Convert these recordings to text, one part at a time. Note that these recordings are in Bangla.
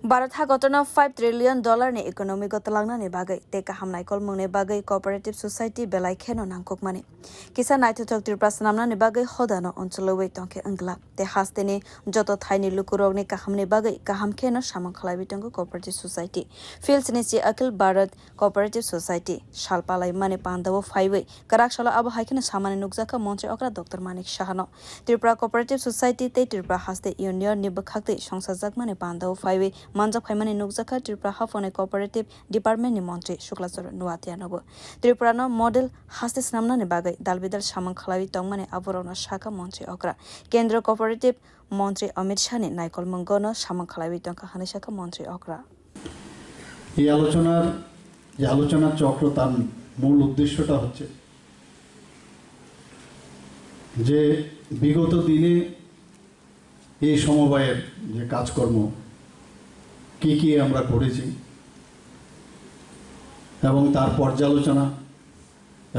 भारत हागतना $5 ट्रिलियन नि इकोनॉमी गतलांगनानि बागै ते गाहाम नायकल मंगने बागै कोऑपरेटिव सोसाइटी बेलाय खेनो नांगक माने किसा नायथथक त्रिपुरा सामनानि बागै हदानो अनचलवै तंके अंगला ते हास्तेनि जत थाइनि लुकुरगनि गाहामनि बागै गाहाम खेनो सामं खलायबि तंगो कोऑपरेटिव सोसाइटी फिल्सनि सी अखिल भारत कोऑपरेटिव सोसाइटी सालपालाय माने पांदावो फाइवै कराक सालो आबो हायखेनो सामानि नुकजाखा मंत्री okra Dr.Manik साहानो त्रिपुरा कोऑपरेटिव सोसाइटी ते त्रिपुरा हास्ते यूनियन नि बखाक्ते सongsa जाकमाने पांदावो फाइवै manjak phaimani nukjaka Tripura hafone cooperative department ni montri Shuklacharan नुवातिया नबो Tripura no model haste snamnani bagai dalbidal samang khalai tongmani aborona shaka montri okra केंद्र cooperative মন্ত্রী Amit Shah ni naikol manggono samang khalai tongka hane shaka montri okra এই আলোচনার চক্র তার মূল উদ্দেশ্যটা হচ্ছে যে বিগত দিনে এই সমবায়ের যে কাজকর্ম কি আমরা করেছি এবং তার পর্যালোচনা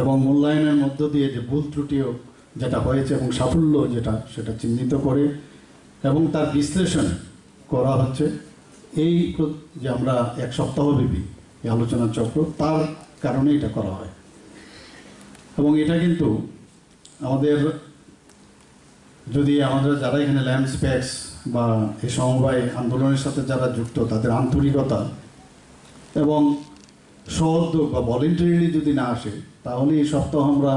এবং মূল্যায়নের মধ্য দিয়ে যে ভুল ত্রুটিও যেটা হয়েছে এবং সাফল্য যেটা সেটা চিহ্নিত করে এবং তার বিশ্লেষণ করা হচ্ছে এই যে আমরা এক সপ্তাহব্যাপী এই আলোচনা চক্র তার কারণে এটা করা হয় এবং এটা কিন্তু আমাদের যদি আমাদের যারা এখানে ল্যান্ড স্পেক্স বা এই সমবায় আন্দোলনের সাথে যারা যুক্ত তাদের আন্তরিকতা এবং সহযোগ বা ভলেন্টারিলি যদি না আসে তাহলে এই সপ্তাহ আমরা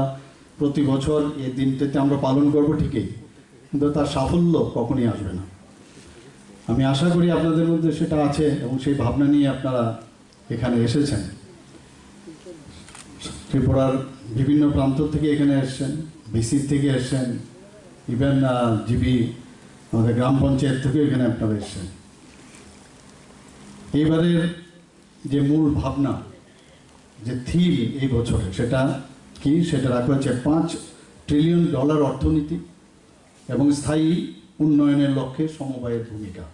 প্রতি বছর এই দিনটাতে আমরা পালন করব ঠিকই কিন্তু তার সাফল্য কখনই আসবে না আমি আশা করি আপনাদের মধ্যে সেটা আছে এবং সেই ভাবনা নিয়ে আপনারা এখানে এসেছেন ত্রিপুরার বিভিন্ন প্রান্ত থেকে এখানে এসেছেন বিসি থেকে এসেছেন ইভেন জিবি আমাদের গ্রাম পঞ্চায়েত থেকে এখানে আপনারা এসেছেন এইবারের যে মূল ভাবনা যে থিম এই বছরে সেটা কি সেটা রাখা হচ্ছে $5 ট্রিলিয়ন অর্থনীতি এবং স্থায়ী উন্নয়নের লক্ষ্যে সমবায়ের ভূমিকা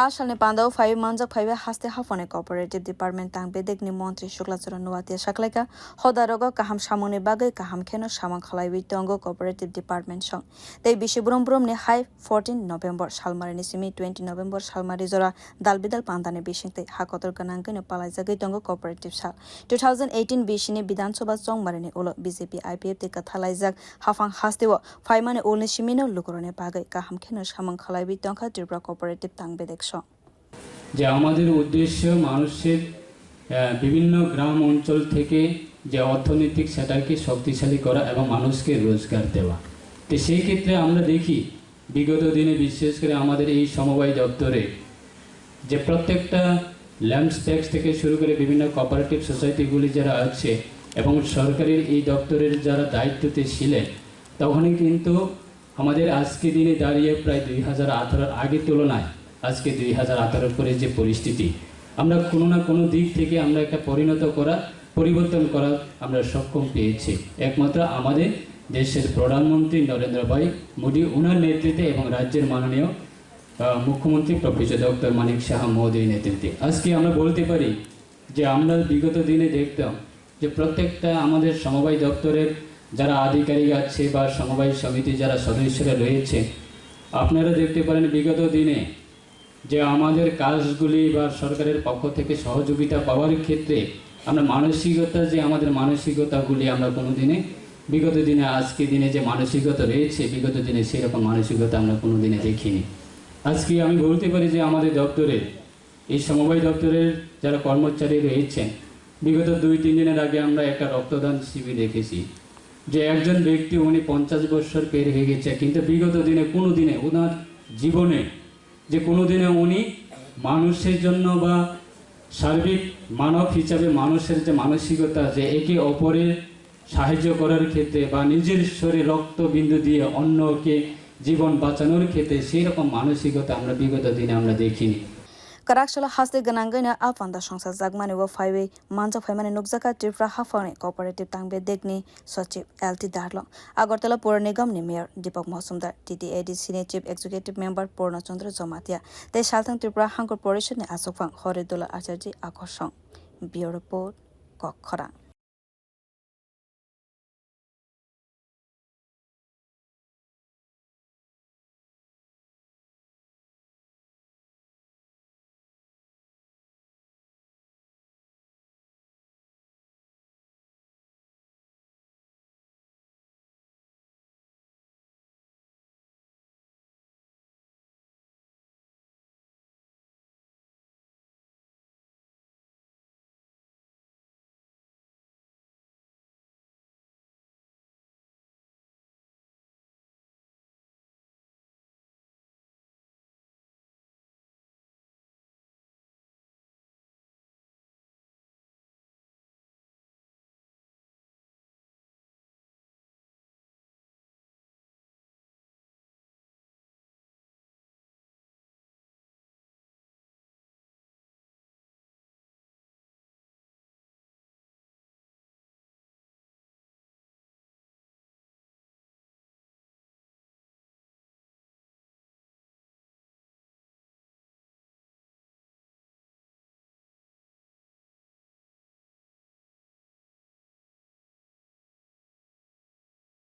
आशालनि पांदाव five manjak five haste hafone cooperative department tang bedek ni montri Shuklacharan Noatia साखलायका हदारगा गाहाम सामंनि बागै गाहाम खेनो सामं खलायबि तंगो cooperative department song तै बिसि ब्रम नि हाई 14 नभेम्बर सालमारिनि सिमी 20 नभेम्बर सालमारि जरा दालबिदाल पांदानि बिसिंतै हाकतर गनांगैनो पालायजागै तंगो cooperative साल 2018 बिसिनि विधानसभा चंगमारिनि उलो बीजेपी आईपीएफ ते कथालायजाक हाफां हास्तेव फाइमानि उलनि सिमिनो लुकुरने बागै गाहाम खेनो सामं खलायबि तंखा त्रिपुरा cooperative tang bedek যে আমাদের উদ্দেশ্য মানুষের বিভিন্ন গ্রাম অঞ্চল থেকে যে অর্থনৈতিক সেটাকে শক্তিশালী করা এবং মানুষকে রোজগার দেওয়া তো সেই ক্ষেত্রে আমরা দেখি বিগত দিনে বিশেষ করে আমাদের এই সমবায় দপ্তরে যে প্রত্যেকটা ল্যান্ড স্পেক্স থেকে শুরু করে বিভিন্ন কোঅপারেটিভ সোসাইটিগুলি যারা আছে এবং সরকারের এই দপ্তরের যারা দায়িত্বতে ছিলেন তখনই কিন্তু আমাদের আজকে দিনে দাঁড়িয়ে প্রায় 2018 আগের তুলনায় আজকে 2018 পরে যে পরিস্থিতি আমরা কোনো না কোনো দিক থেকে আমরা একটা পরিবর্তন করা আমরা সক্ষম পেয়েছি একমাত্র আমাদের দেশের প্রধানমন্ত্রী নরেন্দ্র ভাই মোদী ওনার নেতৃত্বে এবং রাজ্যের মাননীয় মুখ্যমন্ত্রী প্রফেসর Dr.Manik সাহা মহোদয়ের নেতৃত্বে আজকে আমরা বলতে পারি যে আমরা বিগত দিনে দেখতাম যে প্রত্যেকটা আমাদের সমবায় দপ্তরের যারা আধিকারিক আছে বা সমবায় সমিতি যারা সদস্যরা রয়েছে আপনারা দেখতে পারেন বিগত দিনে যে আমাদের কাজগুলি বা সরকারের পক্ষ থেকে সহযোগিতা পাওয়ার ক্ষেত্রে আমরা মানসিকতা যে আমাদের মানসিকতাগুলি আমরা কোনোদিনে বিগত দিনে আজকে দিনে যে মানসিকতা রয়েছে বিগত দিনে সেরকম মানসিকতা আমরা কোনোদিনে দেখিনি আজকে আমি বলতে পারি যে আমাদের দপ্তরে এই সমবায় দপ্তরের যারা কর্মচারী রয়েছেন বিগত 2-3 দিনের আগে আমরা একটা রক্তদান শিবির দেখেছি যে একজন ব্যক্তি উনি 50 বছর পের হয়ে গেছে কিন্তু বিগত দিনে কোনো দিনে ওনার জীবনে যে কোনোদিনে উনি মানুষের জন্য বা সার্বিক মানব হিসাবে মানুষের যে মানসিকতা যে একে অপরের সাহায্য করার ক্ষেত্রে বা নিজের শরীরে রক্তবিন্দু দিয়ে অন্যকে জীবন বাঁচানোর ক্ষেত্রে সেই রকম মানসিকতা আমরা বিগত দিনে আমরা দেখিনি Karakshalo haste gananggaina apanda songsa jagmani wo phaiwe manjak phaimani nukjaka Tripura hafane cooperative tang bedek ni sachib LT darlong Agartala pura nigam ni mayor Deepak Mahasumdar TDAD sini Chief Executive Member Purna Jomatia te salthang Tripura hangkor porishad ni asokphang Horidula Acharji Akorsong Bureau Report Kokkhara